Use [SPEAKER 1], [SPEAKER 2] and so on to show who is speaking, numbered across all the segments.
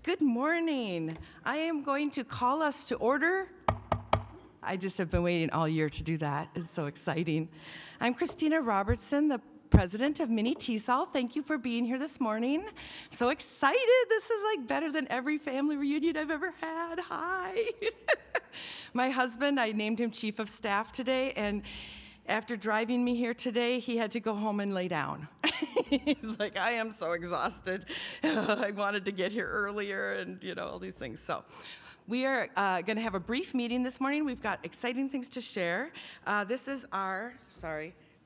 [SPEAKER 1] Good morning. I am going to call us to order. I just have been waiting all year to do that. It's so exciting. I'm Christina Robertson, the president of Mini TESOL. Thank you for being here this morning. I'm so excited. This is like better than every family reunion I've ever had. Hi. My husband, I named him chief of staff today, and after driving me here today, he had to go home and lay down. He's like, I am so exhausted. I wanted to get here earlier and, all these things. So we are going to have a brief meeting this morning. We've got exciting things to share. This is our,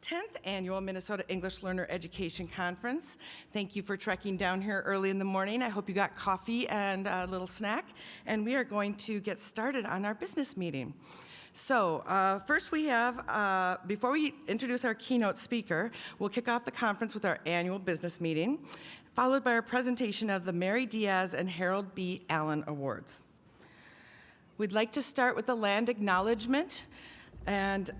[SPEAKER 1] 10th annual Minnesota English Learner Education Conference. Thank you for trekking down here early in the morning. I hope you got coffee and a little snack. And we are going to get started on our business meeting. So first we have, before we introduce our keynote speaker, we'll kick off the conference with our annual business meeting, followed by our presentation of the Mary Diaz and Harold B. Allen Awards. We'd like to start with the land acknowledgement. And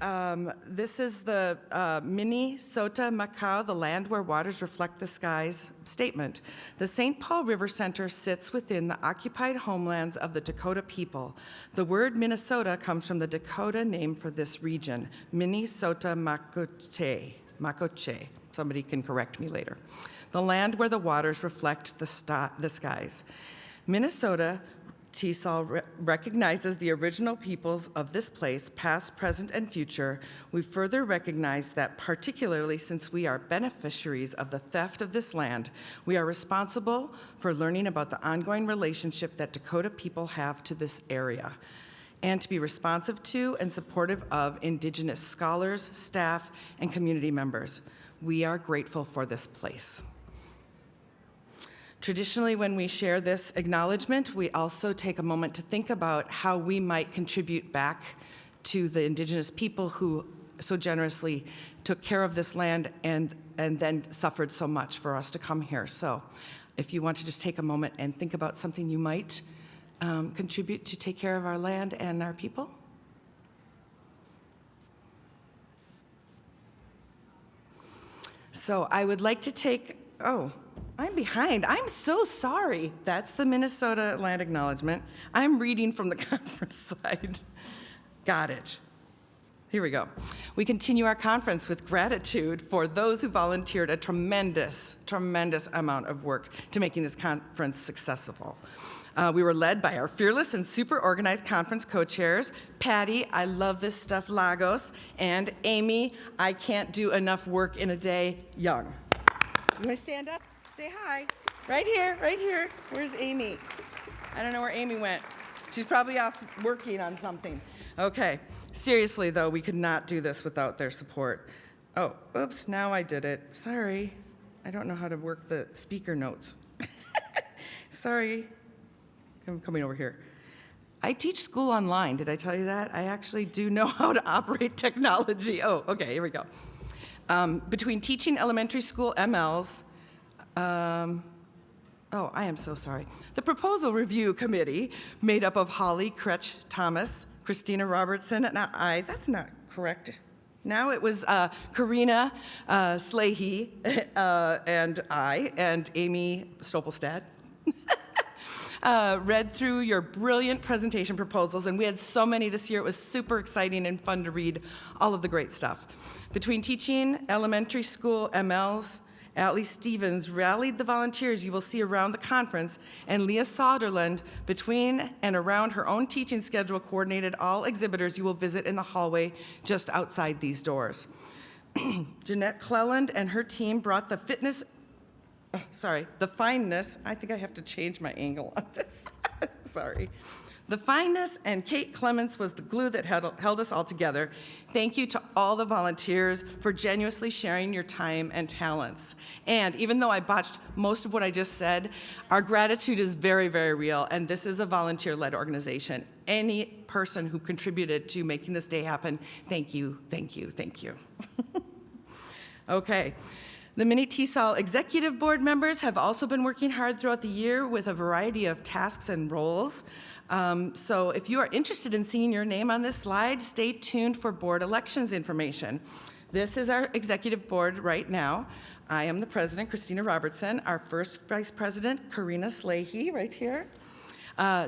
[SPEAKER 1] this is the Minnesota Macau, the land where waters reflect the skies statement. The St. Paul River Center sits within the occupied homelands of the Dakota people. The word Minnesota comes from the Dakota name for this region, Minnesota Makoche. Somebody can correct me later. The land where the waters reflect the skies. Minnesota TESOL recognizes the original peoples of this place, past, present, and future. We further recognize that particularly since we are beneficiaries of the theft of this land, we are responsible for learning about the ongoing relationship that Dakota people have to this area, and to be responsive to and supportive of Indigenous scholars, staff, and community members. We are grateful for this place. Traditionally, when we share this acknowledgement, we also take a moment to think about how we might contribute back to the Indigenous people who so generously took care of this land and then suffered so much for us to come here. So if you want to just take a moment and think about something you might contribute to take care of our land and our people. So I would like to take, I'm behind. I'm so sorry. That's the Minnesota Land Acknowledgement. I'm reading from the conference slide. Got it. Here we go. We continue our conference with gratitude for those who volunteered a tremendous amount of work to making this conference successful. We were led by our fearless and super organized conference co-chairs, Patty, I love this stuff, Lagos, and Amy, I can't do enough work in a day, Young. You want to stand up? Say hi. Right here, right here. Where's Amy? I don't know where Amy went. She's probably off working on something. Okay. Seriously, though, we could not do this without their support. Oh, oops, now I did it. Sorry. I don't know how to work the speaker notes. Sorry. I'm coming over here. I teach school online. Did I tell you that? I actually do know how to operate technology. Oh, okay, here we go. Between teaching elementary school MLs, I am so sorry. The Proposal Review Committee, made up of Holly Kretsch Thomas, Christina Robertson, and I, that's not correct. Now it was Karina Slahy and I, and Amy Stopelstad. Read through your brilliant presentation proposals, and we had so many this year. It was super exciting and fun to read all of the great stuff. Between teaching elementary school MLs, Allie Stevens rallied the volunteers you will see around the conference, and Leah Soderland, between and around her own teaching schedule, coordinated all exhibitors you will visit in the hallway just outside these doors. Jeanette Cleland and her team brought the fineness, I think I have to change my angle on this, sorry. The fineness, and Kate Clements was the glue that held us all together. Thank you to all the volunteers for genuinely sharing your time and talents. And even though I botched most of what I just said, our gratitude is very, very real, and this is a volunteer-led organization. Any person who contributed to making this day happen, thank you, thank you, thank you. Okay. The Mini TESOL executive board members have also been working hard throughout the year with a variety of tasks and roles. So if you are interested in seeing your name on this slide, stay tuned for board elections information. This is our executive board right now. I am the president, Christina Robertson. Our first vice president, Karina Slahy, right here.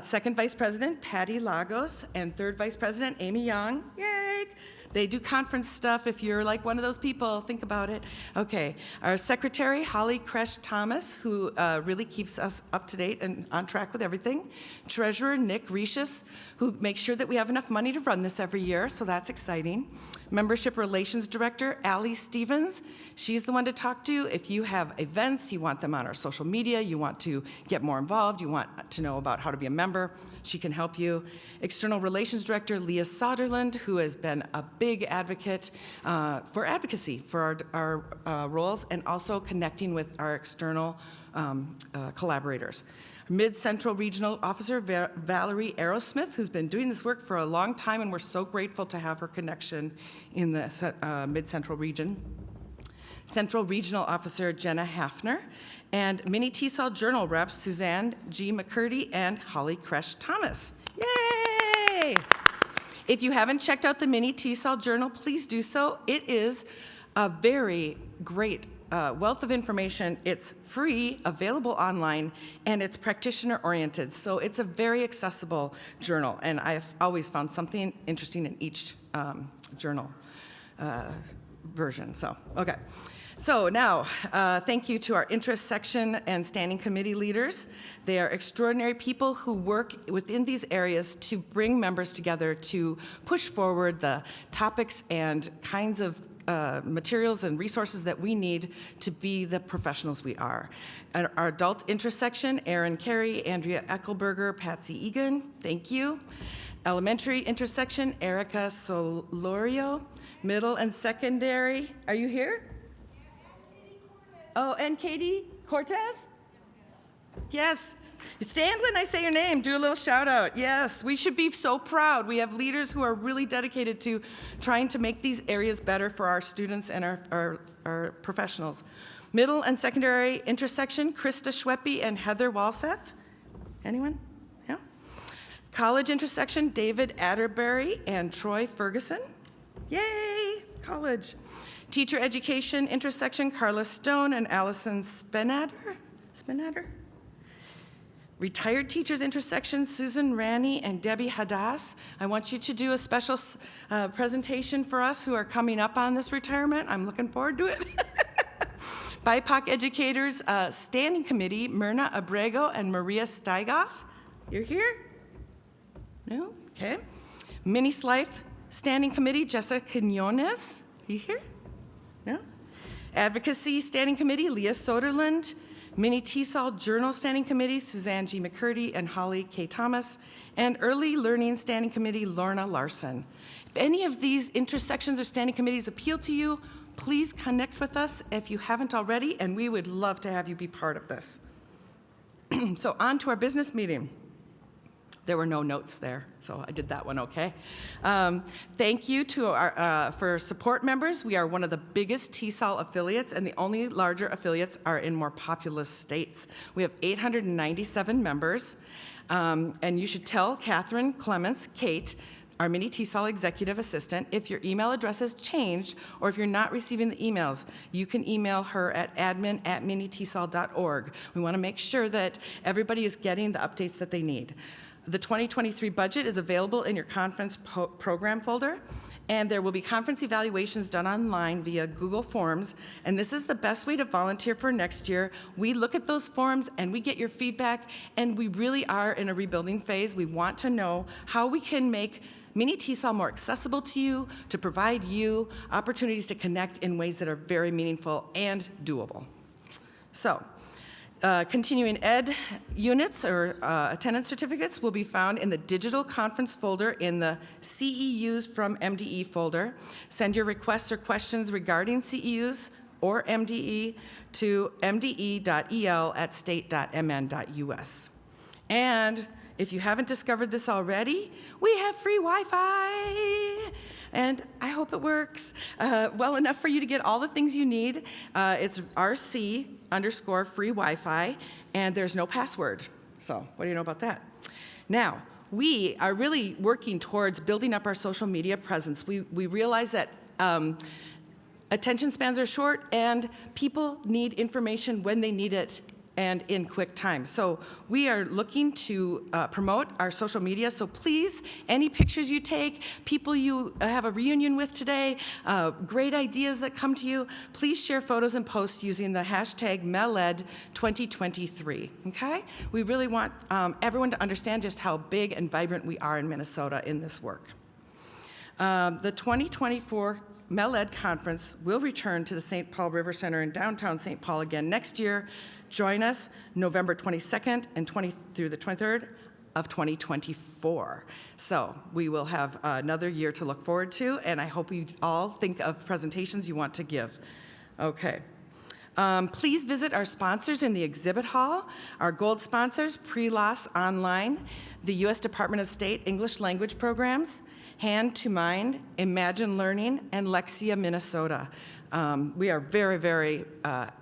[SPEAKER 1] Second vice president, Patty Lagos. And third vice president, Amy Young. Yay! They do conference stuff. If you're like one of those people, think about it. Okay, our secretary, Holly Kresh Thomas, who really keeps us up to date and on track with everything. Treasurer, Nick Recius, who makes sure that we have enough money to run this every year, so that's exciting. Membership Relations Director, Allie Stevens. She's the one to talk to if you have events, you want them on our social media, you want to get more involved, you want to know about how to be a member, she can help you. External Relations Director, Leah Soderlund, who has been a big advocate for advocacy for our roles and also connecting with our external collaborators. Mid-Central Regional Officer Valerie Aerosmith, who's been doing this work for a long time, and we're so grateful to have her connection in the Mid-Central region. Central Regional Officer Jenna Hafner, and Mini TESOL Journal reps Suzanne G. McCurdy and Holly Kresh Thomas. Yay! If you haven't checked out the Mini TESOL Journal, please do so. It is a very great wealth of information. It's free, available online, and it's practitioner-oriented. So it's a very accessible journal, and I've always found something interesting in each journal version. So, okay. So now, thank you to our interest section and standing committee leaders. They are extraordinary people who work within these areas to bring members together to push forward the topics and kinds of materials and resources that we need to be the professionals we are. And our adult intersection, Erin Carey, Andrea Eckelberger, Patsy Egan, thank you. Elementary intersection, Erica Solorio. Middle and secondary, are you here? Oh, and Katie Cortez? Yes, stand when I say your name, do a little shout out. Yes, we should be so proud. We have leaders who are really dedicated to trying to make these areas better for our students and our professionals. Middle and secondary intersection, Krista Schweppe and Heather Walseth. Anyone? Yeah. College intersection, David Atterbury and Troy Ferguson. Yay, college. Teacher education intersection, Carla Stone and Allison Spinader. Retired teachers intersection, Susan Ranney and Debbie Hadass. I want you to do a special presentation for us who are coming up on this retirement. I'm looking forward to it. BIPOC educators standing committee, Myrna Abrego and Maria Steigoff. You're here? No? Okay. Mini Life standing committee, Jessica Quinones. Are you here? No? Advocacy standing committee, Leah Soderlund. Mini TESOL Journal Standing Committee, Suzanne G. McCurdy and Holly K. Thomas, and Early Learning Standing Committee, Lorna Larson. If any of these intersections or standing committees appeal to you, please connect with us if you haven't already, and we would love to have you be part of this. So on to our business meeting. There were no notes there, so I did that one okay. Thank you to our for support members. We are one of the biggest TESOL affiliates, and the only larger affiliates are in more populous states. We have 897 members, and you should tell Catherine Clements, Kate, our Mini TESOL executive assistant, if your email address has changed or if you're not receiving the emails, you can email her at admin@minitesol.org. We want to make sure that everybody is getting the updates that they need. The 2023 budget is available in your conference program folder, and there will be conference evaluations done online via Google Forms, and this is the best way to volunteer for next year. We look at those forms and we get your feedback, and we really are in a rebuilding phase. We want to know how we can make Mini TESOL more accessible to you, to provide you opportunities to connect in ways that are very meaningful and doable. So, continuing ed units or attendance certificates will be found in the digital conference folder in the CEUs from MDE folder. Send your requests or questions regarding CEUs or MDE to mde.el@state.mn.us. And if you haven't discovered this already, we have free Wi-Fi, and I hope it works well enough for you to get all the things you need. It's RC_free Wi-Fi, and there's no password. So what do you know about that? Now, we are really working towards building up our social media presence. We realize that attention spans are short, and people need information when they need it and in quick time. So we are looking to promote our social media, so please, any pictures you take, people you have a reunion with today, great ideas that come to you, please share photos and posts using the hashtag MELED2023, okay? We really want everyone to understand just how big and vibrant we are in Minnesota in this work. The 2024 MELED conference will return to the St. Paul River Center in downtown St. Paul again next year. Join us November 22nd and through the 23rd of 2024. So we will have another year to look forward to, and I hope you all think of presentations you want to give. Okay. Please visit our sponsors in the exhibit hall, our gold sponsors, Pre-Loss Online, the U.S. Department of State English Language Programs, Hand to Mind, Imagine Learning, and Lexia, Minnesota. We are very, very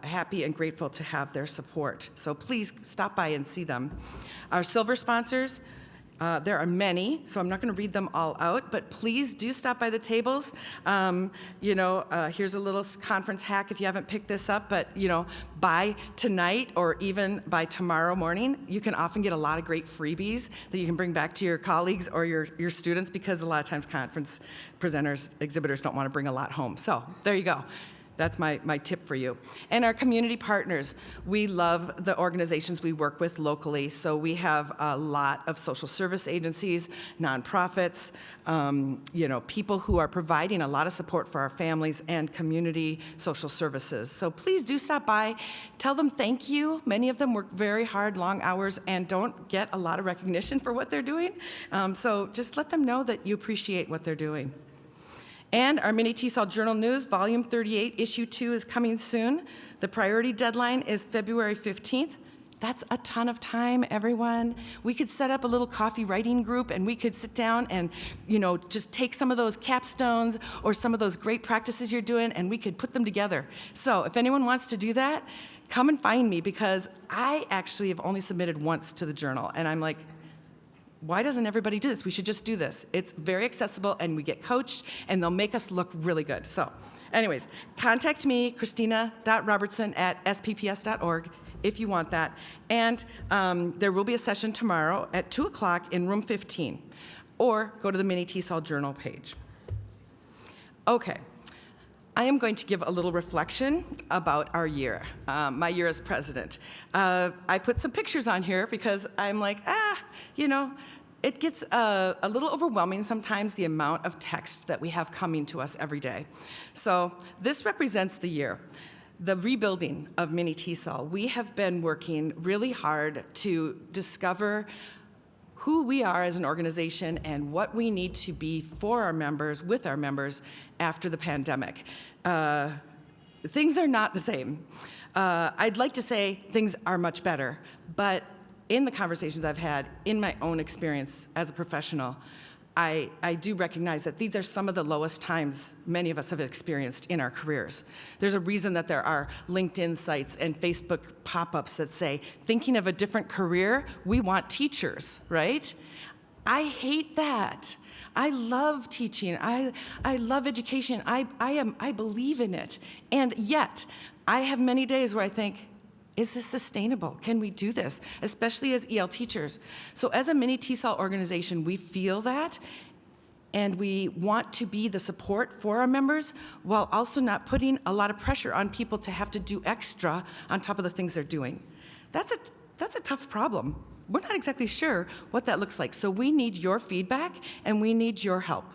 [SPEAKER 1] happy and grateful to have their support. So please stop by and see them. Our silver sponsors, there are many, so I'm not going to read them all out, but please do stop by the tables. Here's a little conference hack if you haven't picked this up, but by tonight or even by tomorrow morning, you can often get a lot of great freebies that you can bring back to your colleagues or your students, because a lot of times conference presenters, exhibitors don't want to bring a lot home. So there you go. That's my tip for you. And our community partners, we love the organizations we work with locally. So we have a lot of social service agencies, nonprofits, people who are providing a lot of support for our families and community social services. So please do stop by, tell them thank you. Many of them work very hard, long hours, and don't get a lot of recognition for what they're doing. So just let them know that you appreciate what they're doing. And our Mini TESOL Journal News, Volume 38, Issue 2 is coming soon. The priority deadline is February 15th. That's a ton of time, everyone. We could set up a little coffee writing group, and we could sit down and, just take some of those capstones or some of those great practices you're doing, and we could put them together. So if anyone wants to do that, come and find me, because I actually have only submitted once to the journal, and I'm like, why doesn't everybody do this? We should just do this. It's very accessible, and we get coached, and they'll make us look really good. So anyways, contact me, christina.robertson@spps.org, if you want that. And there will be a session tomorrow at 2 o'clock in room 15, or go to the Mini TESOL Journal page. Okay. I am going to give a little reflection about our year, my year as president. I put some pictures on here because I'm like, it gets a little overwhelming sometimes, the amount of text that we have coming to us every day. So this represents the year. The rebuilding of Mini TESOL. We have been working really hard to discover who we are as an organization and what we need to be for our members, with our members, after the pandemic. Things are not the same. I'd like to say things are much better, but in the conversations I've had, in my own experience as a professional, I do recognize that these are some of the lowest times many of us have experienced in our careers. There's a reason that there are LinkedIn sites and Facebook pop-ups that say, thinking of a different career, we want teachers, right? I hate that. I love teaching. I love education. I believe in it. And yet, I have many days where I think, is this sustainable? Can we do this? Especially as EL teachers. So as a Mini TESOL organization, we feel that, and we want to be the support for our members while also not putting a lot of pressure on people to have to do extra on top of the things they're doing. That's a tough problem. We're not exactly sure what that looks like. So we need your feedback, and we need your help.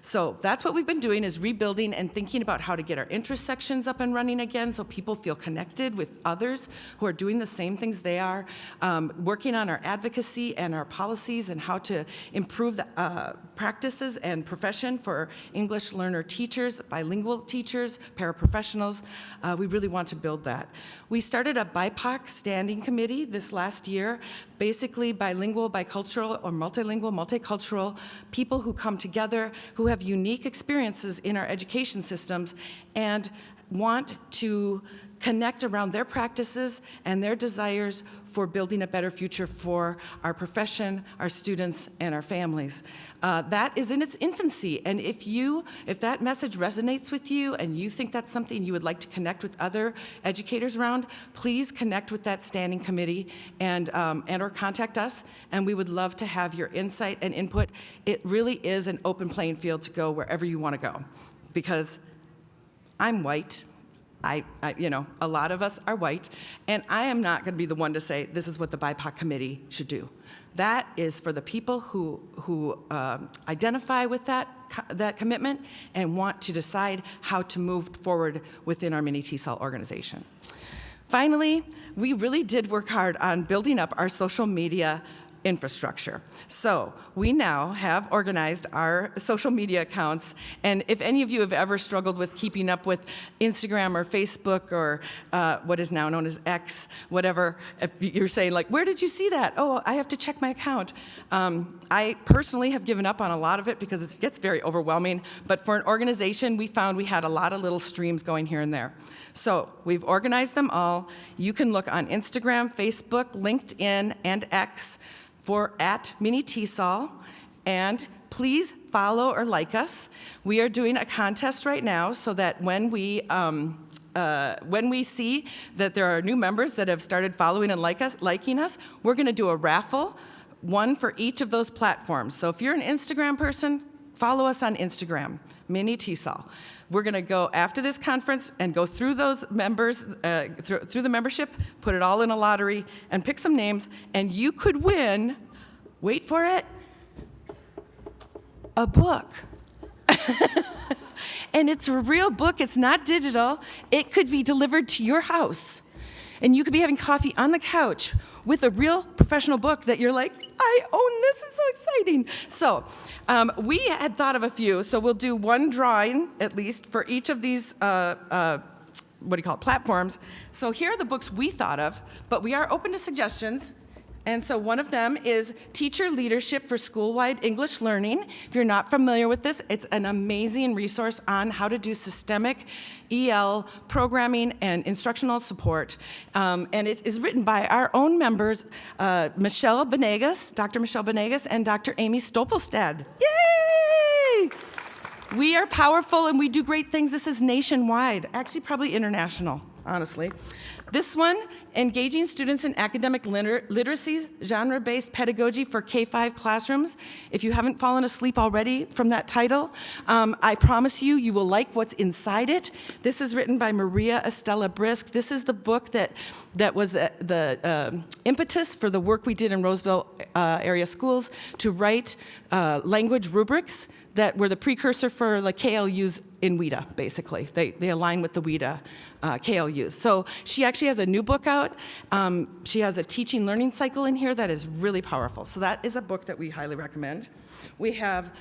[SPEAKER 1] So that's what we've been doing, is rebuilding and thinking about how to get our interest sections up and running again so people feel connected with others who are doing the same things they are, working on our advocacy and our policies and how to improve the practices and profession for English learner teachers, bilingual teachers, paraprofessionals. We really want to build that. We started a BIPOC standing committee this last year, basically bilingual, bicultural, or multilingual, multicultural people who come together, who have unique experiences in our education systems, and want to connect around their practices and their desires for building a better future for our profession, our students, and our families. That is in its infancy, and if that message resonates with you and you think that's something you would like to connect with other educators around, please connect with that standing committee and or contact us, and we would love to have your insight and input. It really is an open playing field to go wherever you want to go, because I'm white. A lot of us are white, and I am not going to be the one to say this is what the BIPOC committee should do. That is for the people who identify with that commitment and want to decide how to move forward within our mini TESOL organization. Finally, we really did work hard on building up our social media infrastructure. So we now have organized our social media accounts, and if any of you have ever struggled with keeping up with Instagram or Facebook or what is now known as X, whatever, if you're saying like, where did you see that? Oh, I have to check my account. I personally have given up on a lot of it because it gets very overwhelming, but for an organization, we found we had a lot of little streams going here and there. So we've organized them all. You can look on Instagram, Facebook, LinkedIn, and X for @MiniTESOL, and please follow or like us. We are doing a contest right now so that when we see that there are new members that have started following and liking us, we're going to do a raffle, one for each of those platforms. So if you're an Instagram person, follow us on Instagram, MiniTESOL. We're going to go after this conference and go through those members, through the membership, put it all in a lottery, and pick some names, and you could win, wait for it, a book. And it's a real book, it's not digital. It could be delivered to your house, and you could be having coffee on the couch with a real professional book that you're like, I own this, it's so exciting. So we had thought of a few, so we'll do one drawing at least for each of these platforms. So here are the books we thought of, but we are open to suggestions. And so one of them is Teacher Leadership for School-Wide English Learning. If you're not familiar with this, it's an amazing resource on how to do systemic EL programming and instructional support. And it is written by our own members, Michelle Benegas, Dr. Michelle Benegas, and Dr. Amy Stopelstad. Yay! We are powerful and we do great things. This is nationwide, actually probably international, honestly. This one, Engaging Students in Academic Literacy, Genre-Based Pedagogy for K-5 Classrooms. If you haven't fallen asleep already from that title, I promise you, you will like what's inside it. This is written by Maria Estella Brisk. This is the book that was the impetus for the work we did in Roseville area schools to write language rubrics that were the precursor for the KLUs in WIDA, basically. They align with the WIDA KLUs. So she actually has a new book out. She has a teaching learning cycle in here that is really powerful. So that is a book that we highly recommend. We have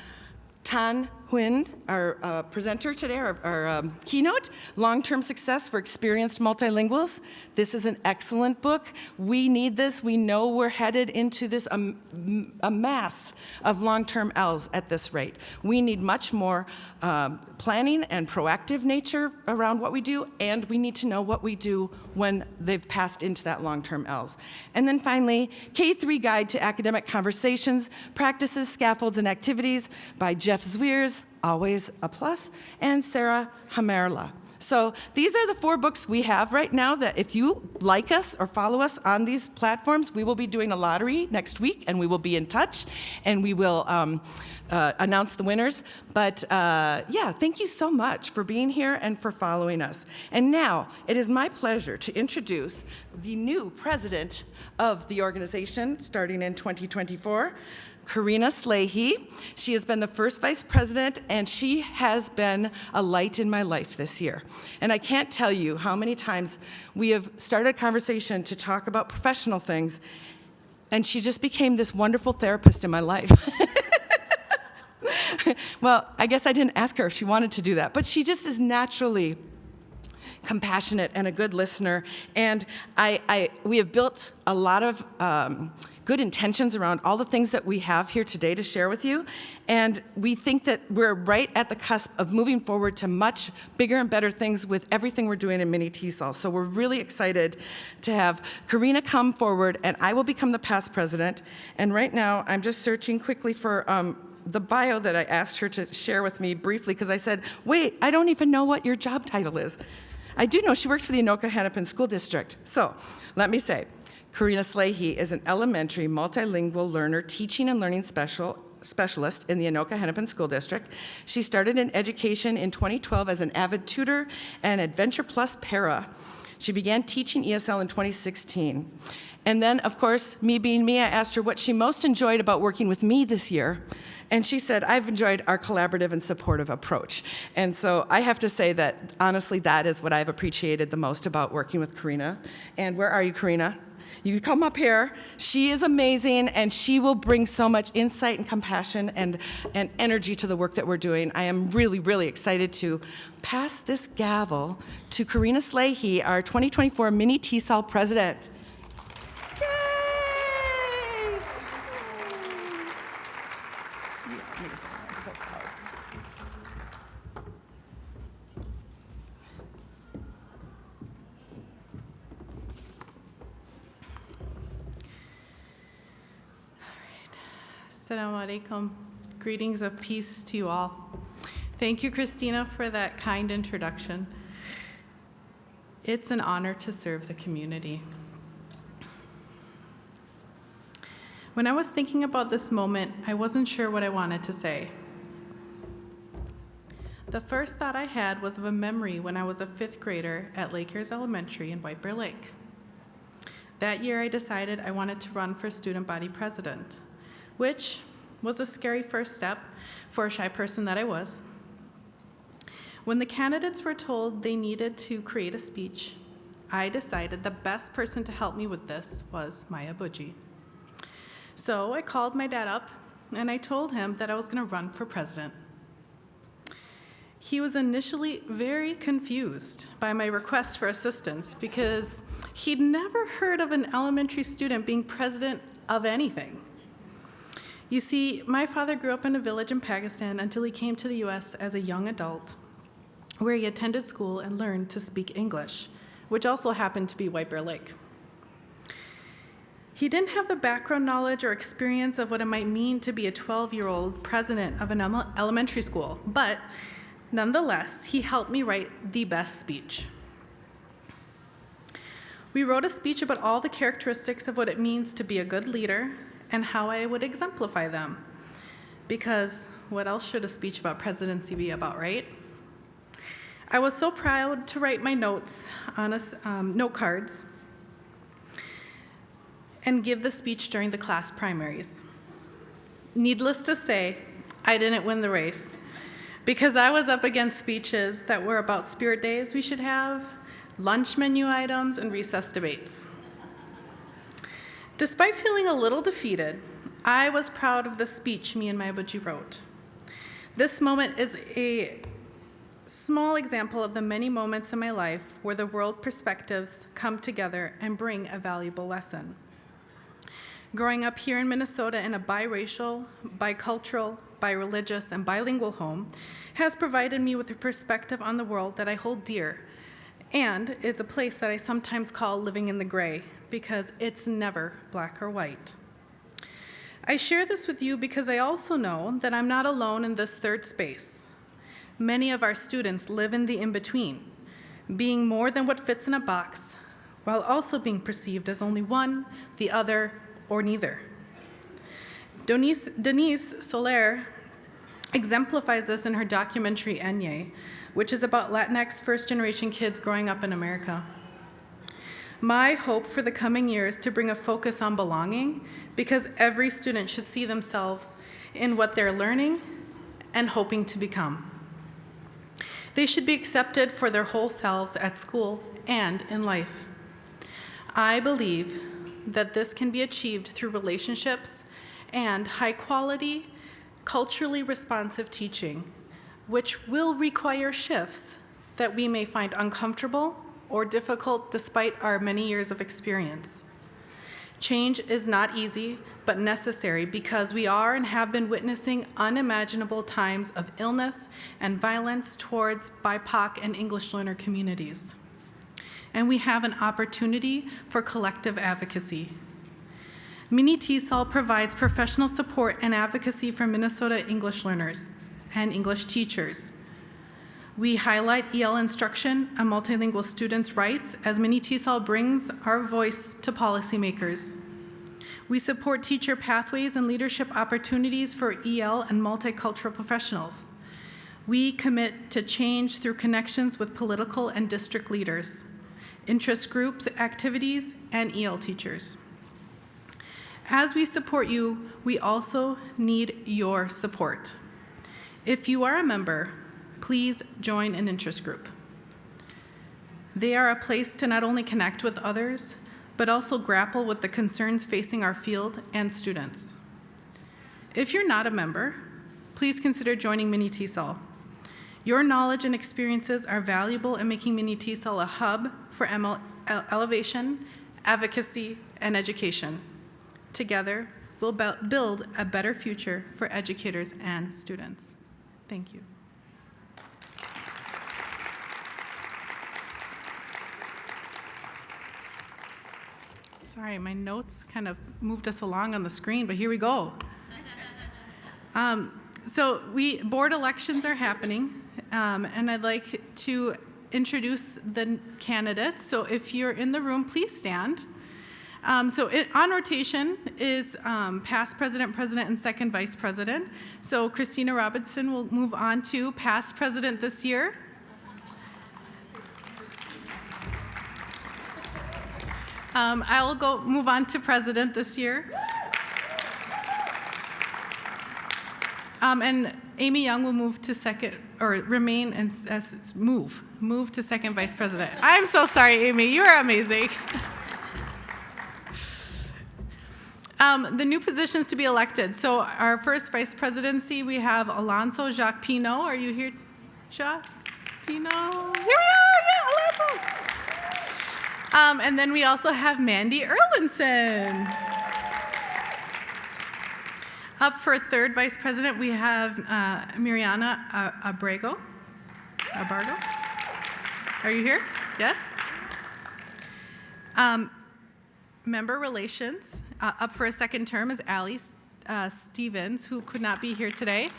[SPEAKER 1] Tan Huynh, our presenter today, our keynote, Long-Term Success for Experienced Multilinguals. This is an excellent book. We need this. We know we're headed into this a mass of long-term Ls at this rate. We need much more planning and proactive nature around what we do, and we need to know what we do when they've passed into that long-term Ls. And then finally, K-3 Guide to Academic Conversations, Practices, Scaffolds, and Activities by Jeff Zweers, always a plus, and Sarah Hamerla. So these are the 4 books we have right now that if you like us or follow us on these platforms, we will be doing a lottery next week, and we will be in touch, and we will announce the winners. But yeah, thank you so much for being here and for following us. And now, it is my pleasure to introduce the new president of the organization, starting in 2024, Karina Slahy. She has been the first vice president, and she has been a light in my life this year. And I can't tell you how many times we have started a conversation to talk about professional things, and she just became this wonderful therapist in my life. Well, I guess I didn't ask her if she wanted to do that, but she just is naturally compassionate and a good listener. And we have built a lot of good intentions around all the things that we have here today to share with you. And we think that we're right at the cusp of moving forward to much bigger and better things with everything we're doing in Mini TESOL. So we're really excited to have Karina come forward, and I will become the past president. And right now, I'm just searching quickly for the bio that I asked her to share with me briefly, because I said, wait, I don't even know what your job title is. I do know she works for the Anoka-Hennepin School District. So let me say, Karina Slahy is an elementary multilingual learner teaching and learning specialist in the Anoka-Hennepin School District. She started in education in 2012 as an avid tutor and Adventure Plus para. She began teaching ESL in 2016. And then, of course, me being me, I asked her what she most enjoyed about working with me this year. And she said, I've enjoyed our collaborative and supportive approach. And so I have to say that, honestly, that is what I've appreciated the most about working with Karina. And where are you, Karina? You come up here. She is amazing, and she will bring so much insight and compassion and energy to the work that we're doing. I am really, really excited to pass this gavel to Karina Slahy, our 2024 Mini TESOL president. Yay! I'm so proud.
[SPEAKER 2] Assalamu alaikum. Greetings of peace to you all. Thank you, Christina, for that kind introduction. It's an honor to serve the community. When I was thinking about this moment, I wasn't sure what I wanted to say. The first thought I had was of a memory when I was a 5th grader at Lake Ears Elementary in White Bear Lake. That year, I decided I wanted to run for student body president, which was a scary first step for a shy person that I was. When the candidates were told they needed to create a speech, I decided the best person to help me with this was my abuji. So I called my dad up and I told him that I was gonna run for president. He was initially very confused by my request for assistance because he'd never heard of an elementary student being president of anything. You see, my father grew up in a village in Pakistan until he came to the US as a young adult, where he attended school and learned to speak English, which also happened to be White Bear Lake. He didn't have the background knowledge or experience of what it might mean to be a 12-year-old president of an elementary school, but nonetheless, he helped me write the best speech. We wrote a speech about all the characteristics of what it means to be a good leader and how I would exemplify them. Because what else should a speech about presidency be about, right? I was so proud to write my notes on note cards and give the speech during the class primaries. Needless to say, I didn't win the race because I was up against speeches that were about spirit days we should have, lunch menu items, and recess debates. Despite feeling a little defeated, I was proud of the speech me and my abuji wrote. This moment is a small example of the many moments in my life where the world perspectives come together and bring a valuable lesson. Growing up here in Minnesota in a biracial, bicultural, bireligious, and bilingual home has provided me with a perspective on the world that I hold dear, and is a place that I sometimes call living in the gray, because it's never black or white. I share this with you because I also know that I'm not alone in this third space. Many of our students live in the in-between, being more than what fits in a box, while also being perceived as only one, the other, or neither. Denise Soler exemplifies this in her documentary Enye, which is about Latinx first-generation kids growing up in America. My hope for the coming year is to bring a focus on belonging, because every student should see themselves in what they're learning and hoping to become. They should be accepted for their whole selves at school and in life. I believe that this can be achieved through relationships and high-quality, culturally responsive teaching, which will require shifts that we may find uncomfortable or difficult despite our many years of experience. Change is not easy, but necessary because we are and have been witnessing unimaginable times of illness and violence towards BIPOC and English learner communities. And we have an opportunity for collective advocacy. Mini TESOL provides professional support and advocacy for Minnesota English learners and English teachers. We highlight EL instruction and multilingual students' rights as Mini TESOL brings our voice to policymakers. We support teacher pathways and leadership opportunities for EL and multicultural professionals. We commit to change through connections with political and district leaders, interest groups, activities, and EL teachers. As we support you, we also need your support. If you are a member, please join an interest group. They are a place to not only connect with others, but also grapple with the concerns facing our field and students. If you're not a member, please consider joining Mini TESOL. Your knowledge and experiences are valuable in making Mini TESOL a hub for elevation, advocacy, and education. Together, we'll build a better future for educators and students. Thank you. Sorry, my notes kind of moved us along on the screen, but here we go. Board elections are happening, and I'd like to introduce the candidates. So if you're in the room, please stand. On rotation is past president, president, and second vice president. So Christina Robertson will move on to past president this year. I will move on to president this year. And Amy Young will move to second, or remain and move to second vice president. I'm so sorry, Amy, you are amazing. The new positions to be elected. So our first vice presidency, we have Alonso Jacques Pinot. Are you here, Jacques Pinot? Here we are, yeah, Alonso. And then we also have Mandy Erlinson. Up for third vice president, we have Miriana Abargo. Are you here? Yes? Member relations, up for a second term is Allie Stevens, who could not be here today.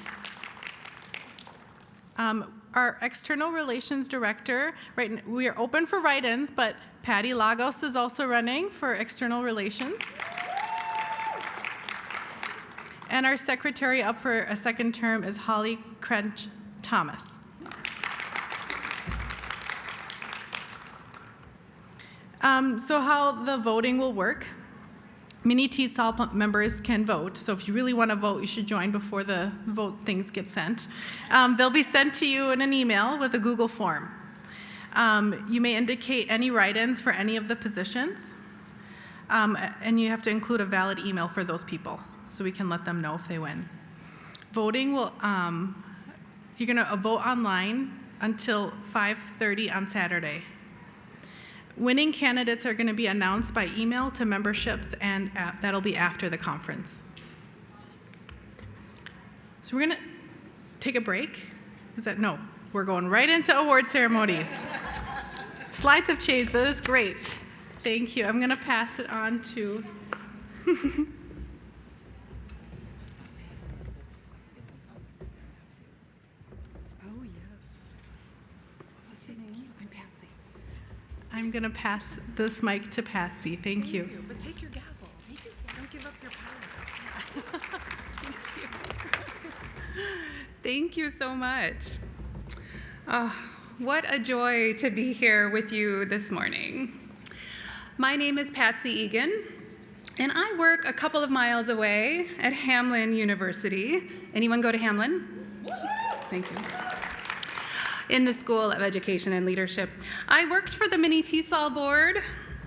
[SPEAKER 2] Our external relations director, we are open for write-ins, but Patty Lagos is also running for external relations. And our secretary up for a second term is Holly Crench Thomas. So how the voting will work, Mini TESOL members can vote. So if you really want to vote, you should join before the vote things get sent. They'll be sent to you in an email with a Google form. You may indicate any write-ins for any of the positions, and you have to include a valid email for those people so we can let them know if they win. Voting will, you're going to vote online until 5:30 on Saturday. Winning candidates are going to be announced by email to memberships, and that'll be after the conference. So we're going to take a break. No, we're going right into award ceremonies. Slides have changed, but it's great. Thank you. I'm going to pass it on to I'm going to pass this mic to Patsy. Thank you.
[SPEAKER 3] But take your gavel. Don't give up your power. Thank you. Thank you so much. Oh, what a joy to be here with you this morning. My name is Patsy Egan, and I work a couple of miles away at Hamline University. Anyone go to Hamline? Thank you. In the School of Education and Leadership. I worked for the Mini TESOL board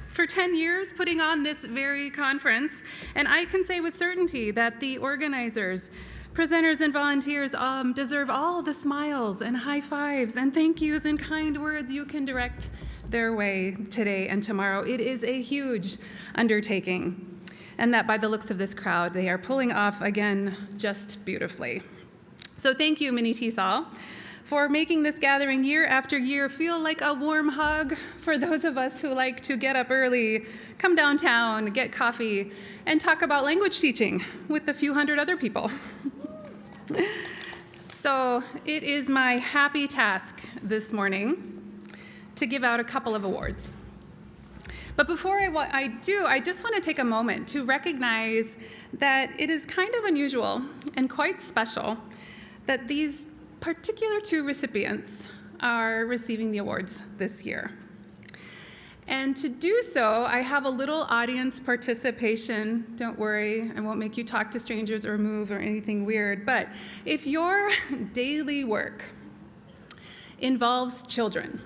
[SPEAKER 3] for 10 years putting on this very conference, and I can say with certainty that the organizers, presenters, and volunteers deserve all the smiles and high fives and thank yous and kind words you can direct their way today and tomorrow. It is a huge undertaking. and that by the looks of this crowd, they are pulling off again just beautifully. So thank you, Mini TESOL, for making this gathering year after year feel like a warm hug for those of us who like to get up early, come downtown, get coffee, and talk about language teaching with a few hundred other people. So it is my happy task this morning to give out a couple of awards. But before I do, I just want to take a moment to recognize that it is kind of unusual and quite special that these particular two recipients are receiving the awards this year. And to do so, I have a little audience participation. Don't worry, I won't make you talk to strangers or move or anything weird. But if your daily work involves children,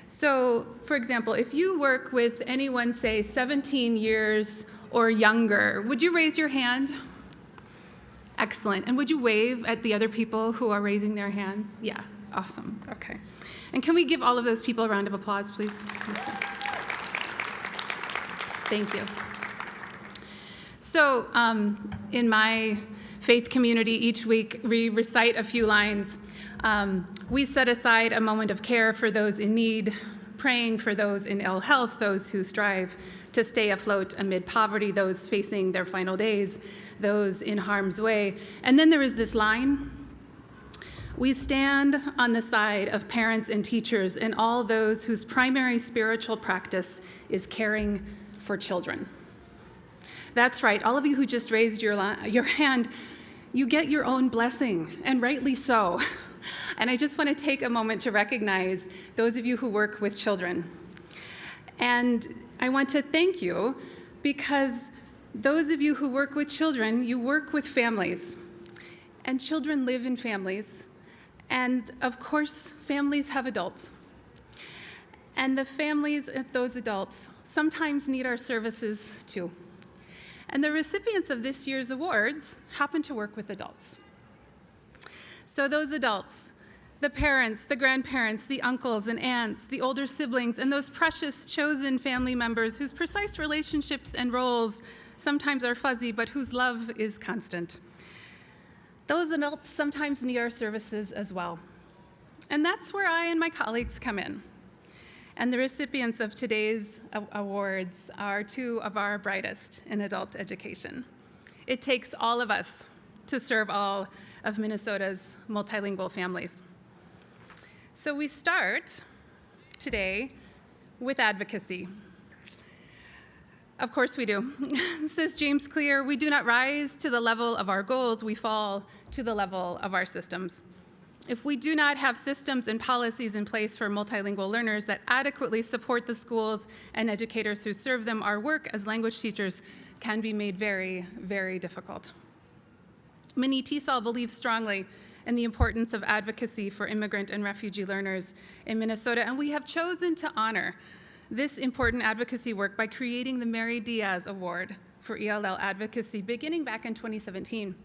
[SPEAKER 3] so for example, if you work with anyone, say 17 years or younger, would you raise your hand? Excellent. And would you wave at the other people who are raising their hands? Yeah, awesome. Okay. And can we give all of those people a round of applause, please? Thank you. So in my faith community, each week we recite a few lines. We set aside a moment of care for those in need, praying for those in ill health, those who strive to stay afloat amid poverty, those facing their final days, those in harm's way. And then there is this line: we stand on the side of parents and teachers and all those whose primary spiritual practice is caring for children. That's right, all of you who just raised your hand, you get your own blessing, and rightly so. And I just want to take a moment to recognize those of you who work with children. And I want to thank you because those of you who work with children, you work with families. And children live in families. And of course, families have adults. And the families of those adults sometimes need our services too. And the recipients of this year's awards happen to work with adults. So those adults, the parents, the grandparents, the uncles and aunts, the older siblings, and those precious chosen family members whose precise relationships and roles sometimes are fuzzy, but whose love is constant. Those adults sometimes need our services as well. And that's where I and my colleagues come in. And the recipients of today's awards are two of our brightest in adult education. It takes all of us to serve all of Minnesota's multilingual families. So we start today with advocacy. Of course we do. Says James Clear, we do not rise to the level of our goals, we fall to the level of our systems. If we do not have systems and policies in place for multilingual learners that adequately support the schools and educators who serve them, our work as language teachers can be made very, very difficult. Mini TESOL believes strongly in the importance of advocacy for immigrant and refugee learners in Minnesota, and we have chosen to honor this important advocacy work by creating the Mary Diaz Award for ELL Advocacy beginning back in 2017.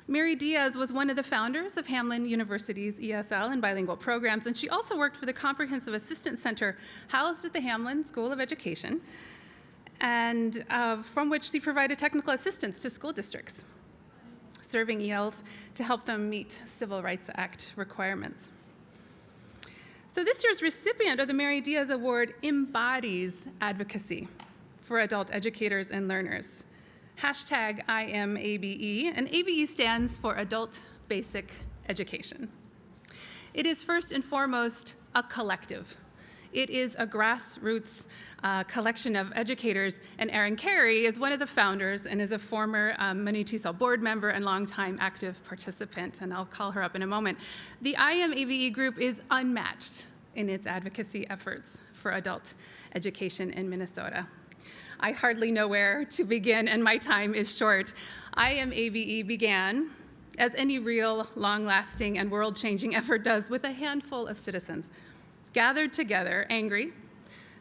[SPEAKER 3] Mary Diaz was one of the founders of Hamline University's ESL and bilingual programs, and she also worked for the Comprehensive Assistance Center housed at the Hamline School of Education, and from which she provided technical assistance to school districts serving ELs to help them meet Civil Rights Act requirements. So this year's recipient of the Mary Diaz Award embodies advocacy for adult educators and learners. Hashtag I am ABE, and ABE stands for Adult Basic Education. It is first and foremost a collective. It is a grassroots collection of educators, and Erin Carey is one of the founders and is a former Mini TESOL board member and longtime active participant, and I'll call her up in a moment. The I am ABE group is unmatched in its advocacy efforts for adult education in Minnesota. I hardly know where to begin, and my time is short. I am ABE began, as any real, long-lasting, and world-changing effort does, with a handful of citizens gathered together, angry,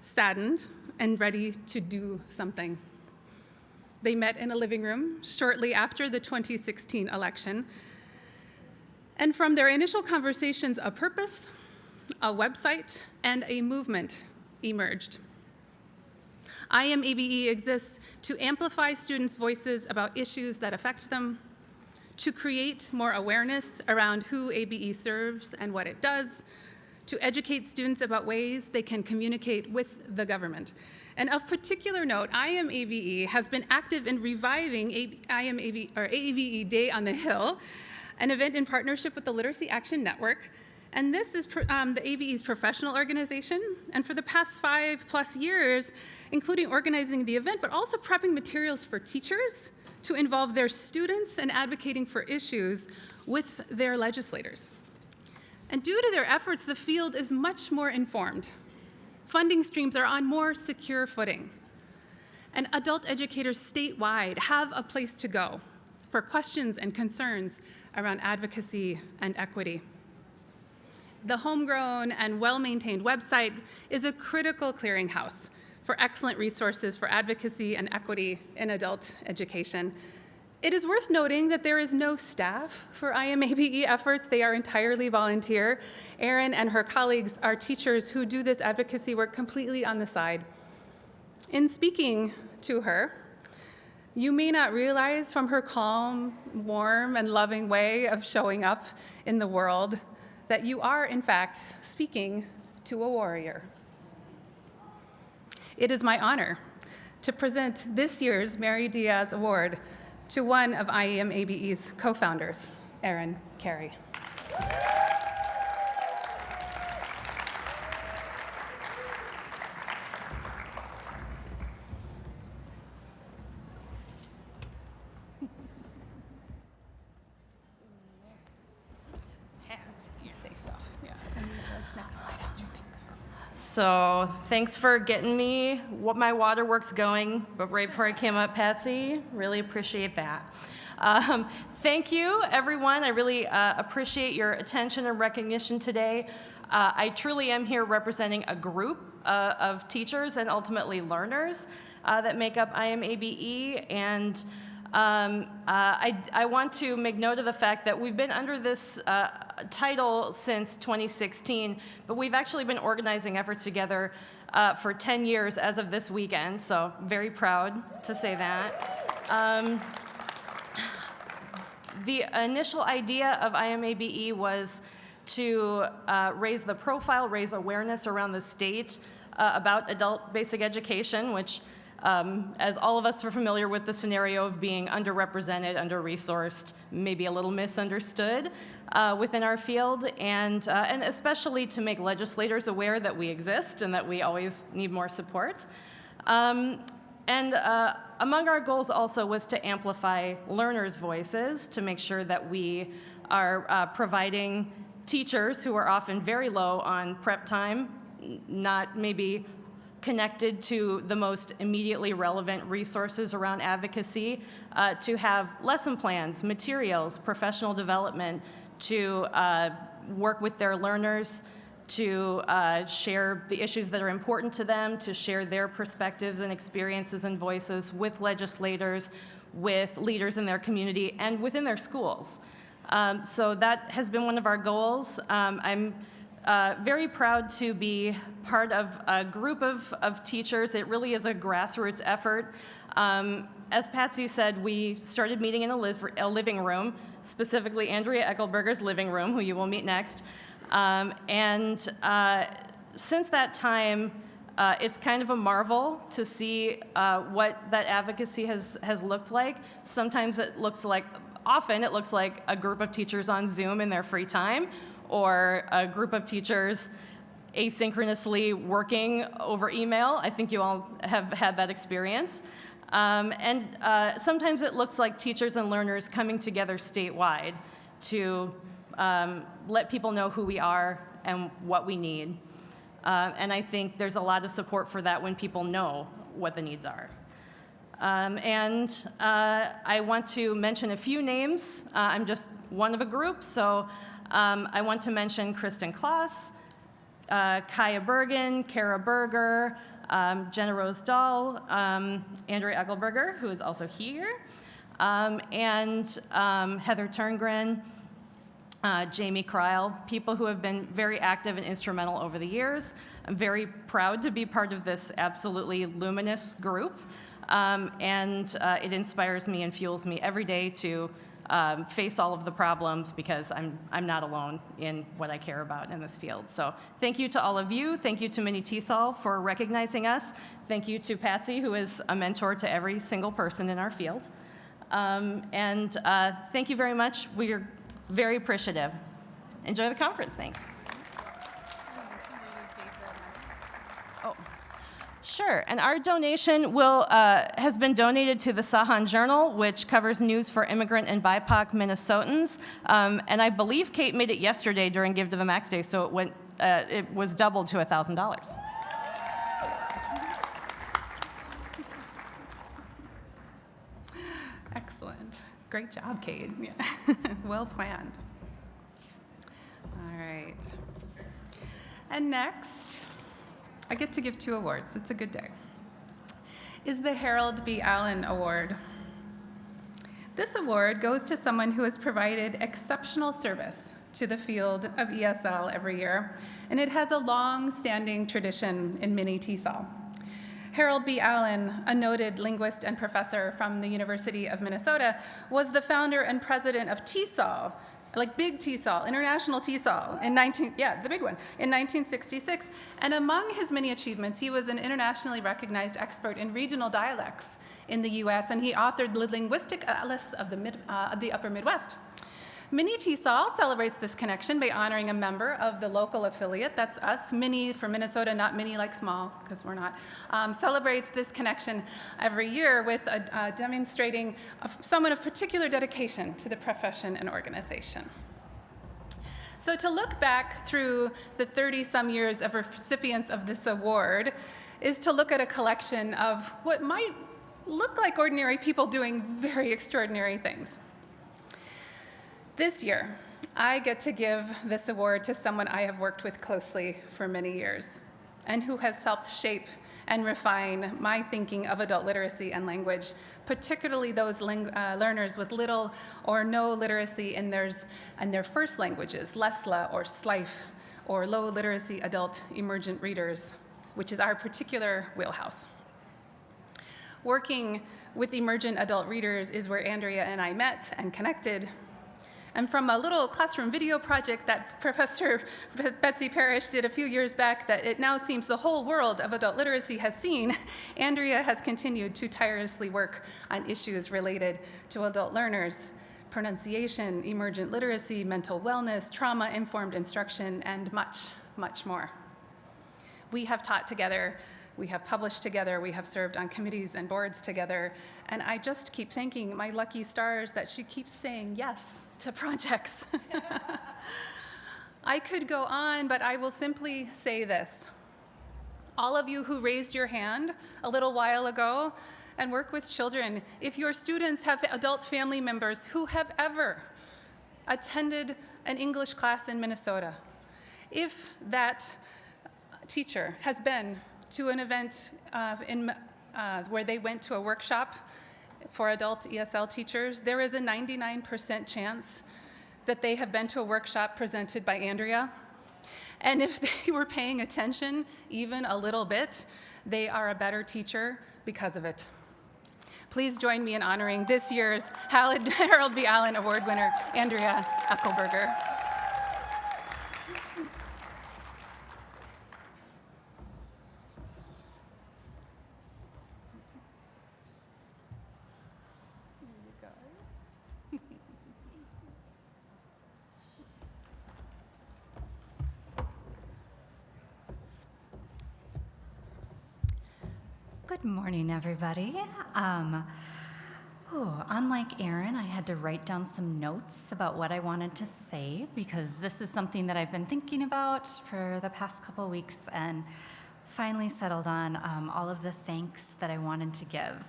[SPEAKER 3] saddened, and ready to do something. They met in a living room shortly after the 2016 election, and from their initial conversations, a purpose, a website, and a movement emerged. IMABE exists to amplify students' voices about issues that affect them, to create more awareness around who ABE serves and what it does, to educate students about ways they can communicate with the government. And of particular note, IMABE has been active in reviving AAVE Day on the Hill, an event in partnership with the Literacy Action Network. And this is the ABE's professional organization, and for the past 5+ years, including organizing the event, but also prepping materials for teachers to involve their students and advocating for issues with their legislators. And due to their efforts, the field is much more informed. Funding streams are on more secure footing. And adult educators statewide have a place to go for questions and concerns around advocacy and equity. The homegrown and well-maintained website is a critical clearinghouse for excellent resources for advocacy and equity in adult education. It is worth noting that there is no staff for IMABE efforts. They are entirely volunteer. Erin and her colleagues are teachers who do this advocacy work completely on the side. In speaking to her, you may not realize from her calm, warm, and loving way of showing up in the world that you are, in fact, speaking to a warrior. It is my honor to present this year's Mary Diaz Award to one of IMABE's co-founders, Erin Carey.
[SPEAKER 4] So thanks for getting me my waterworks going, but right before I came up, Patsy, really appreciate that. Thank you, everyone. I really appreciate your attention and recognition today. I truly am here representing a group of teachers and ultimately learners that make up IMABE, and I want to make note of the fact that we've been under this title since 2016, but we've actually been organizing efforts together for 10 years as of this weekend, so very proud to say that. The initial idea of IMABE was to raise the profile, raise awareness around the state about adult basic education, which as all of us are familiar with the scenario of being underrepresented, under-resourced, maybe a little misunderstood within our field, and especially to make legislators aware that we exist and that we always need more support. Among our goals also was to amplify learners' voices, to make sure that we are providing teachers who are often very low on prep time, not maybe connected to the most immediately relevant resources around advocacy, to have lesson plans, materials, professional development, to work with their learners, to share the issues that are important to them, to share their perspectives and experiences and voices with legislators, with leaders in their community, and within their schools. So that has been one of our goals. I'm very proud to be part of a group of teachers. It really is a grassroots effort. As Patsy said, we started meeting in a living room, specifically Andrea Eckelberger's living room, who you will meet next. Since that time, it's kind of a marvel to see what that advocacy has looked like. Often it looks like a group of teachers on Zoom in their free time, or a group of teachers asynchronously working over email. I think you all have had that experience. Sometimes it looks like teachers and learners coming together statewide to let people know who we are and what we need. And I think there's a lot of support for that when people know what the needs are. I want to mention a few names. I'm just one of a group, so I want to mention Kristen Kloss, Kaya Bergen, Kara Berger, Jenna Rose Dahl, Andrea Eckelberger, who is also here, and Heather Turngren. Jamie Kreil, people who have been very active and instrumental over the years. I'm very proud to be part of this absolutely luminous group, and it inspires me and fuels me every day to face all of the problems, because I'm not alone in what I care about in this field. So thank you to all of you. Thank you to Mini TESOL for recognizing us. Thank you to Patsy, who is a mentor to every single person in our field. And thank you very much. We are very appreciative. Enjoy the conference. Thanks. Oh, sure. And our donation has been donated to the Sahan Journal, which covers news for immigrant and BIPOC Minnesotans. And I believe Kate made it yesterday during Give to the Max Day, so it was doubled to $1,000.
[SPEAKER 3] Excellent. Great job, Kate. Yeah. Well planned. All right. And next, I get to give 2 awards. It's a good day. Is the Harold B. Allen Award. This award goes to someone who has provided exceptional service to the field of ESL every year, and it has a long-standing tradition in Mini TESOL. Harold B. Allen, a noted linguist and professor from the University of Minnesota, was the founder and president of TESOL, like big TESOL, International TESOL, the big one, in 1966. And among his many achievements, he was an internationally recognized expert in regional dialects in the US, and he authored the Linguistic Atlas of the Upper Midwest. Mini TESOL celebrates this connection by honoring a member of the local affiliate, that's us, Mini for Minnesota, not mini like small, because we're not, celebrates this connection every year with demonstrating someone of particular dedication to the profession and organization. So to look back through the 30-some years of recipients of this award is to look at a collection of what might look like ordinary people doing very extraordinary things. This year, I get to give this award to someone I have worked with closely for many years, and who has helped shape and refine my thinking of adult literacy and language, particularly those learners with little or no literacy in their first languages, LESLA or SLIFE, or low literacy adult emergent readers, which is our particular wheelhouse. Working with emergent adult readers is where Andrea and I met and connected. And from a little classroom video project that Professor Betsy Parrish did a few years back that it now seems the whole world of adult literacy has seen, Andrea has continued to tirelessly work on issues related to adult learners, pronunciation, emergent literacy, mental wellness, trauma-informed instruction, and much, much more. We have taught together, we have published together, we have served on committees and boards together, and I just keep thanking my lucky stars that she keeps saying yes to projects. I could go on, but I will simply say this. All of you who raised your hand a little while ago and work with children, if your students have adult family members who have ever attended an English class in Minnesota, if that teacher has been to an event where they went to a workshop for adult ESL teachers, there is a 99% chance that they have been to a workshop presented by Andrea. And if they were paying attention even a little bit, they are a better teacher because of it. Please join me in honoring this year's Harold B. Allen Award winner, Andrea Eckelberger.
[SPEAKER 5] Good morning, everybody. Unlike Erin, I had to write down some notes about what I wanted to say because this is something that I've been thinking about for the past couple weeks and finally settled on all of the thanks that I wanted to give.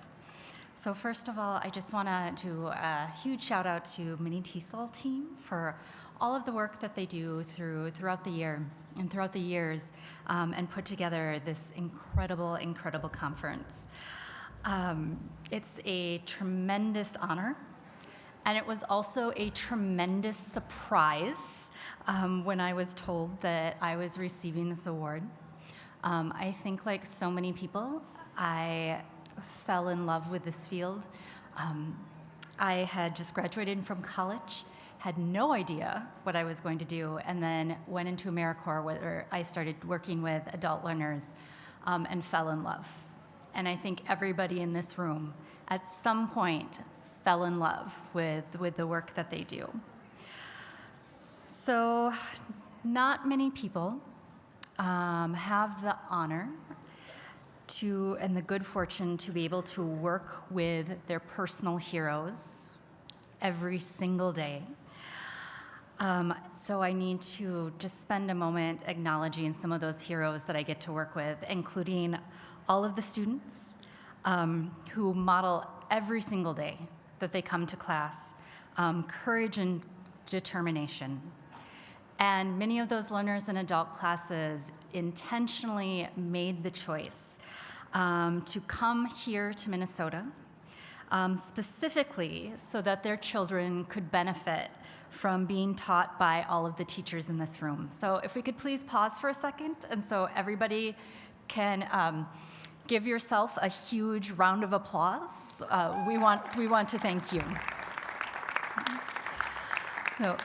[SPEAKER 5] So first of all, I just want to do a huge shout out to Mini TESOL team for all of the work that they do throughout the year and throughout the years and put together this incredible conference. It's a tremendous honor And it was also a tremendous surprise when I was told that I was receiving this award. I think, like so many people, I fell in love with this field. I had just graduated from college, had no idea what I was going to do, and then went into AmeriCorps where I started working with adult learners and fell in love. And I think everybody in this room at some point fell in love with the work that they do. So not many people have the honor and the good fortune to be able to work with their personal heroes every single day. So I need to just spend a moment acknowledging some of those heroes that I get to work with, including all of the students who model every single day that they come to class, courage and determination. And many of those learners in adult classes intentionally made the choice to come here to Minnesota, specifically so that their children could benefit from being taught by all of the teachers in this room. So if we could please pause for a second, and so everybody can give yourself a huge round of applause. We want to thank you. So,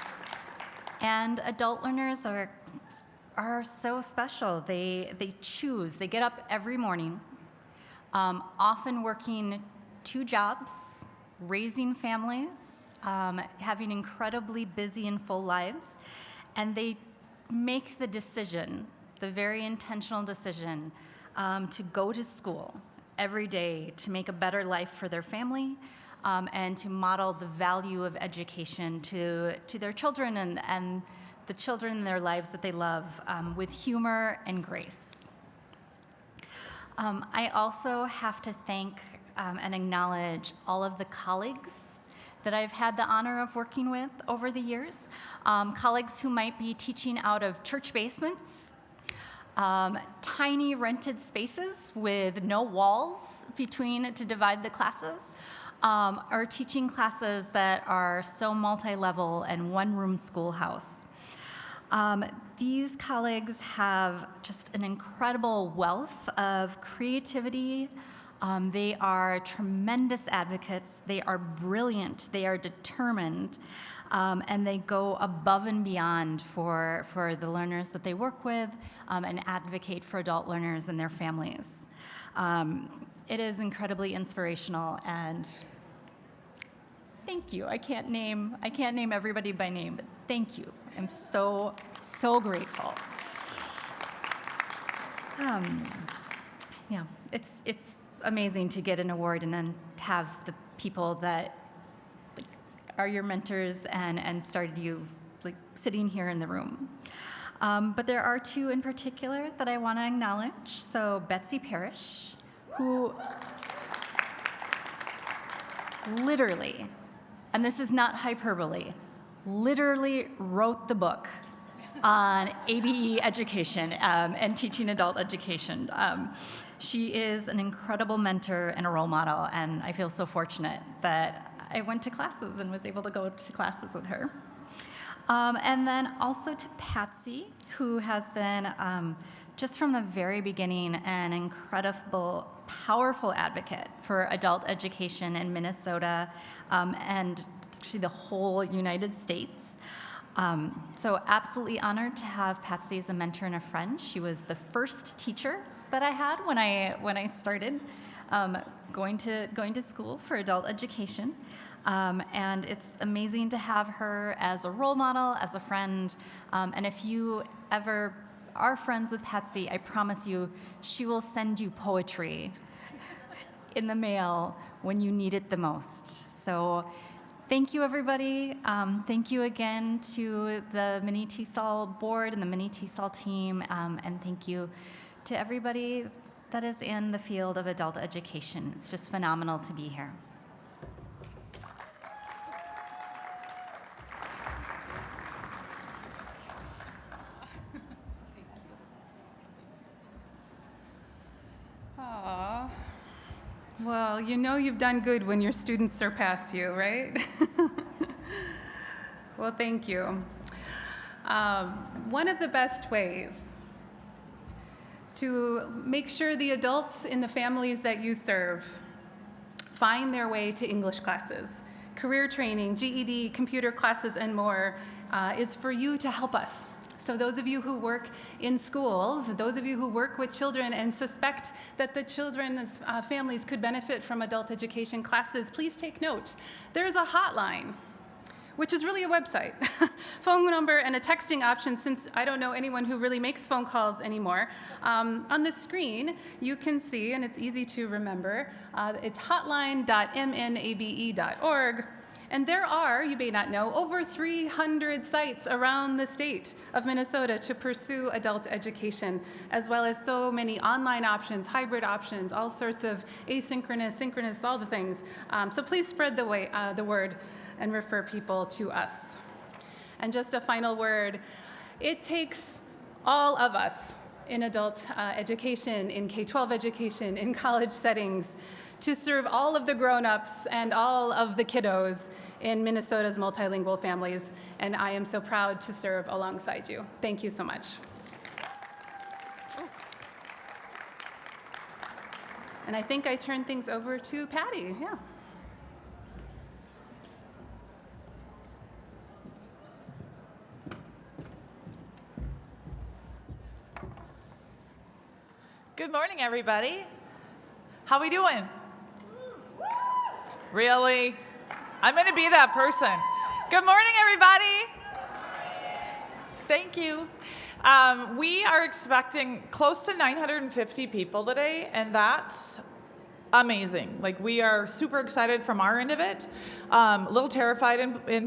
[SPEAKER 5] and adult learners are so special. They get up every morning, often working 2 jobs, raising families, having incredibly busy and full lives, and they make the decision, the very intentional decision, to go to school every day to make a better life for their family, and to model the value of education to their children and the children in their lives that they love, with humor and grace. I also have to thank and acknowledge all of the colleagues that I've had the honor of working with over the years. Colleagues who might be teaching out of church basements, tiny rented spaces with no walls between to divide the classes, or teaching classes that are so multi-level and one-room schoolhouse. These colleagues have just an incredible wealth of creativity. They are tremendous advocates. They are brilliant. They are determined. And they go above and beyond for the learners that they work with, and advocate for adult learners and their families. It is incredibly inspirational, and thank you. I can't name everybody by name, but thank you. I'm so grateful. Yeah, it's amazing to get an award and then have the people that are your mentors and started you sitting here in the room. But there are 2 in particular that I want to acknowledge. So Betsy Parrish, who literally, and this is not hyperbole, literally wrote the book on ABE education and teaching adult education. She is an incredible mentor and a role model, and I feel so fortunate that I went to classes and was able to go to classes with her. And then also to Patsy, who has been, just from the very beginning, an incredible, powerful advocate for adult education in Minnesota, and actually the whole United States. So absolutely honored to have Patsy as a mentor and a friend. She was the first teacher that I had when I started going to school for adult education. And it's amazing to have her as a role model, as a friend. And if you ever are friends with Patsy, I promise you, she will send you poetry in the mail when you need it the most. So thank you, everybody. Thank you again to the Mini TESOL board and the Mini TESOL team. And thank you to everybody that is in the field of adult education. It's just phenomenal to be here.
[SPEAKER 3] Well, you know you've done good when your students surpass you, right? Well, thank you. One of the best ways to make sure the adults in the families that you serve find their way to English classes, career training, GED, computer classes, and more, is for you to help us. So those of you who work in schools, those of you who work with children and suspect that the children's families could benefit from adult education classes, please take note. There's a hotline, which is really a website, phone number and a texting option, since I don't know anyone who really makes phone calls anymore. On the screen, you can see, and it's easy to remember, it's hotline.mnabe.org. And there are, you may not know, over 300 sites around the state of Minnesota to pursue adult education, as well as so many online options, hybrid options, all sorts of asynchronous, synchronous, all the things. So please spread the word and refer people to us. And just a final word, it takes all of us in adult education, in K-12 education, in college settings, to serve all of the grown-ups and all of the kiddos in Minnesota's multilingual families, and I am so proud to serve alongside you. Thank you so much. And I think I turn things over to Patty, yeah.
[SPEAKER 6] Good morning, everybody. How we doing? Really? I'm going to be that person. Good morning, everybody. Thank you. We are expecting close to 950 people today, and that's amazing. Like, we are super excited from our end of it. A little terrified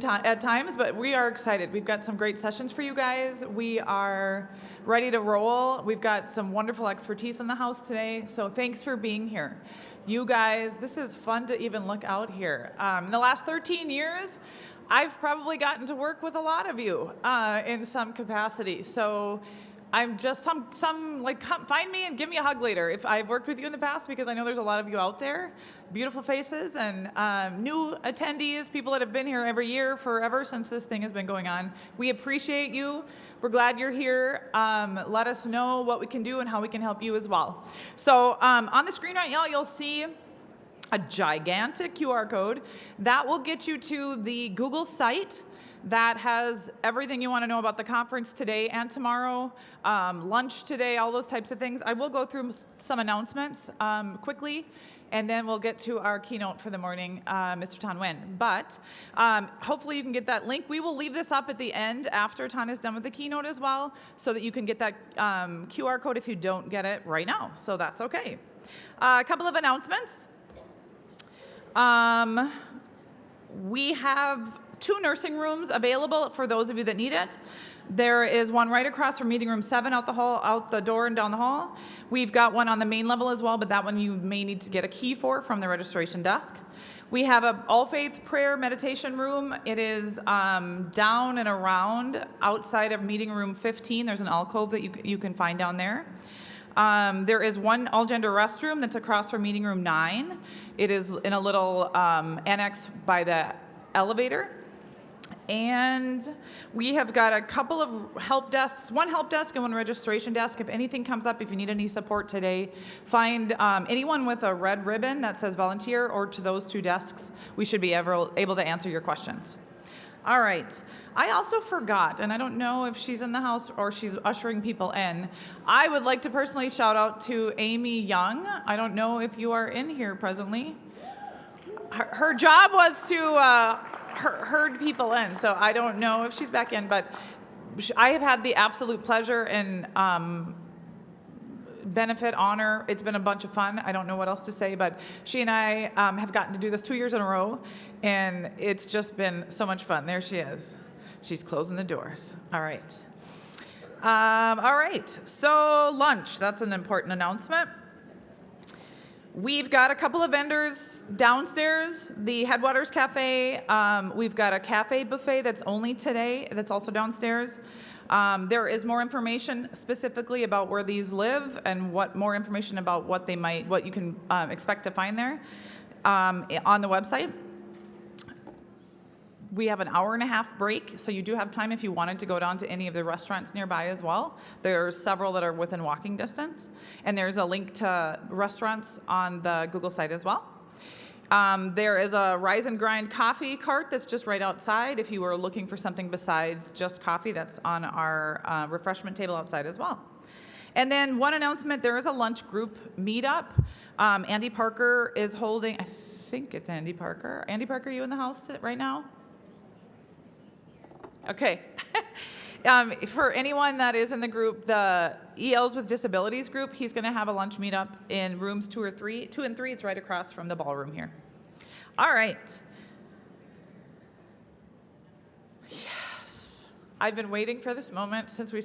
[SPEAKER 6] at times, but we are excited. We've got some great sessions for you guys. We are ready to roll. We've got some wonderful expertise in the house today, so thanks for being here. You guys, this is fun to even look out here. In the last 13 years, I've probably gotten to work with a lot of you in some capacity. So I'm just come find me and give me a hug later if I've worked with you in the past, because I know there's a lot of you out there, beautiful faces, and new attendees, people that have been here every year forever since this thing has been going on. We appreciate you. We're glad you're here. Let us know what we can do and how we can help you as well. So on the screen right now, you'll see a gigantic QR code that will get you to the Google site that has everything you want to know about the conference today and tomorrow, lunch today, all those types of things. I will go through some announcements quickly, and then we'll get to our keynote for the morning, Mr. Tan Nguyen. But hopefully you can get that link. We will leave this up at the end after Tan is done with the keynote as well, so that you can get that QR code if you don't get it right now. So that's okay. A couple of announcements. We have 2 nursing rooms available for those of you that need it. There is one right across from meeting room 7 out the door and down the hall. We've got one on the main level as well, but that one you may need to get a key for from the registration desk. We have an all-faith prayer meditation room. It is down and around outside of meeting room 15. There's an alcove that you can find down there. There is one all-gender restroom that's across from meeting room 9. It is in a little annex by the elevator. And we have got a couple of help desks, one help desk and one registration desk. If anything comes up, if you need any support today, find anyone with a red ribbon that says volunteer, or to those 2 desks. We should be able to answer your questions. All right. I also forgot, and I don't know if she's in the house or she's ushering people in. I would like to personally shout out to Amy Young. I don't know if you are in here presently. Her job was to herd people in, so I don't know if she's back in, but I have had the absolute pleasure and benefit, honor. It's been a bunch of fun. I don't know what else to say, but she and I have gotten to do this 2 years in a row, and it's just been so much fun. There she is. She's closing the doors. All right. All right. So lunch, that's an important announcement. We've got a couple of vendors downstairs, the Headwaters Cafe. We've got a cafe buffet that's only today, that's also downstairs. There is more information specifically about where these live and more information about what you can expect to find there on the website. We have an hour-and-a-half break, so you do have time if you wanted to go down to any of the restaurants nearby as well. There's several that are within walking distance, and there's a link to restaurants on the Google site as well. There is a Rise and Grind coffee cart that's just right outside. If you were looking for something besides just coffee, that's on our refreshment table outside as well. And then one announcement, there is a lunch group meetup. Andy Parker is holding, I think it's Andy Parker. Andy Parker, are you in the house right now? Okay. For anyone that is in the group, the ELs with Disabilities group, he's going to have a lunch meetup in rooms 2 and 3. It's right across from the ballroom here. All right. Yes. I've been waiting for this moment since we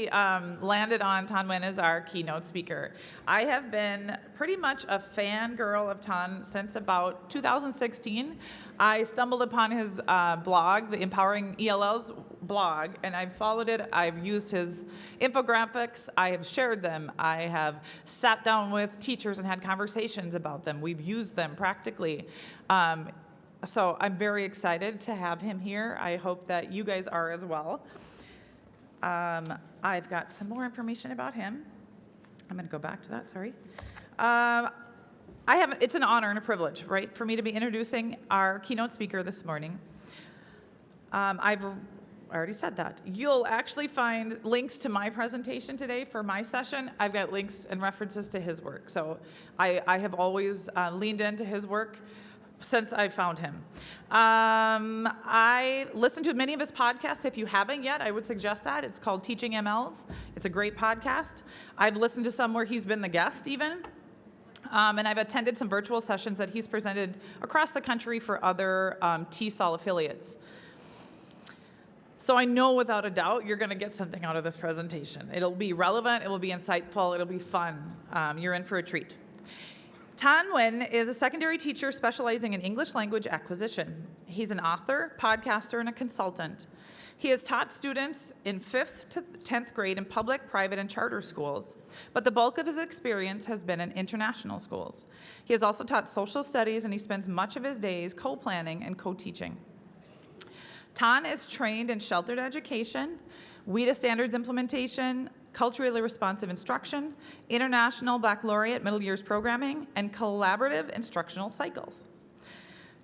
[SPEAKER 6] landed on Tan Nguyen as our keynote speaker. I have been pretty much a fangirl of Tan since about 2016. I stumbled upon his blog, the Empowering ELLs blog, and I've followed it. I've used his infographics. I have shared them. I have sat down with teachers and had conversations about them. We've used them practically. So I'm very excited to have him here. I hope that you guys are as well. I've got some more information about him. I'm going to go back to that, sorry. It's an honor and a privilege, right, for me to be introducing our keynote speaker this morning. I've already said that. You'll actually find links to my presentation today for my session. I've got links and references to his work. So I have always leaned into his work since I found him. I listened to many of his podcasts. If you haven't yet, I would suggest that. It's called Teaching MLs. It's a great podcast. I've listened to some where he's been the guest even. And I've attended some virtual sessions that he's presented across the country for other TESOL affiliates. So I know without a doubt you're going to get something out of this presentation. It'll be relevant, it will be insightful, it'll be fun. You're in for a treat. Tan Nguyen is a secondary teacher specializing in English language acquisition. He's an author, podcaster, and a consultant. He has taught students in 5th to 10th grade in public, private, and charter schools, but the bulk of his experience has been in international schools. He has also taught social studies, and he spends much of his days co-planning and co-teaching. Tan is trained in sheltered education, WIDA standards implementation, culturally responsive instruction, international baccalaureate middle years programming, and collaborative instructional cycles.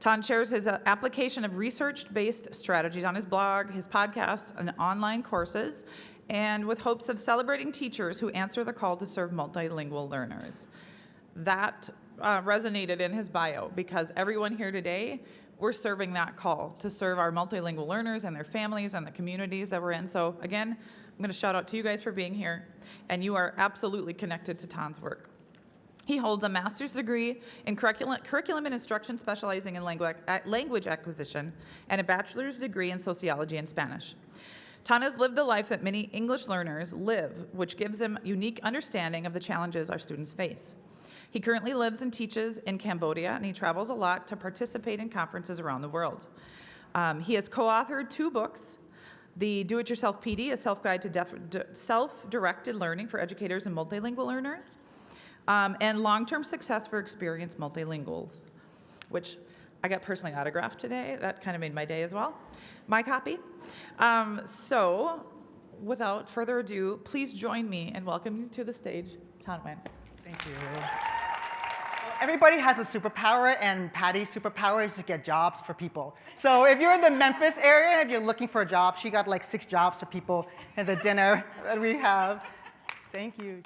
[SPEAKER 6] Tan shares his application of research-based strategies on his blog, his podcast, and online courses, and with hopes of celebrating teachers who answer the call to serve multilingual learners. That resonated in his bio because everyone here today, we're serving that call to serve our multilingual learners and their families and the communities that we're in. So again, I'm going to shout out to you guys for being here, and you are absolutely connected to Tan's work. He holds a master's degree in curriculum and instruction specializing in language acquisition and a bachelor's degree in sociology and Spanish. Tan has lived the life that many English learners live, which gives him unique understanding of the challenges our students face. He currently lives and teaches in Cambodia, and he travels a lot to participate in conferences around the world. He has co-authored 2 books, the Do-It-Yourself PD, a self-guide to self-directed learning for educators and multilingual learners, and Long-Term Success for Experienced Multilinguals, which I got personally autographed today. That kind of made my day as well, my copy. So without further ado, please join me in welcoming to the stage Tan Nguyen.
[SPEAKER 7] Thank you. Everybody has a superpower, and Patty's superpower is to get jobs for people. So if you're in the Memphis area, if you're looking for a job, she got like 6 jobs for people in the dinner that we have. Thank you.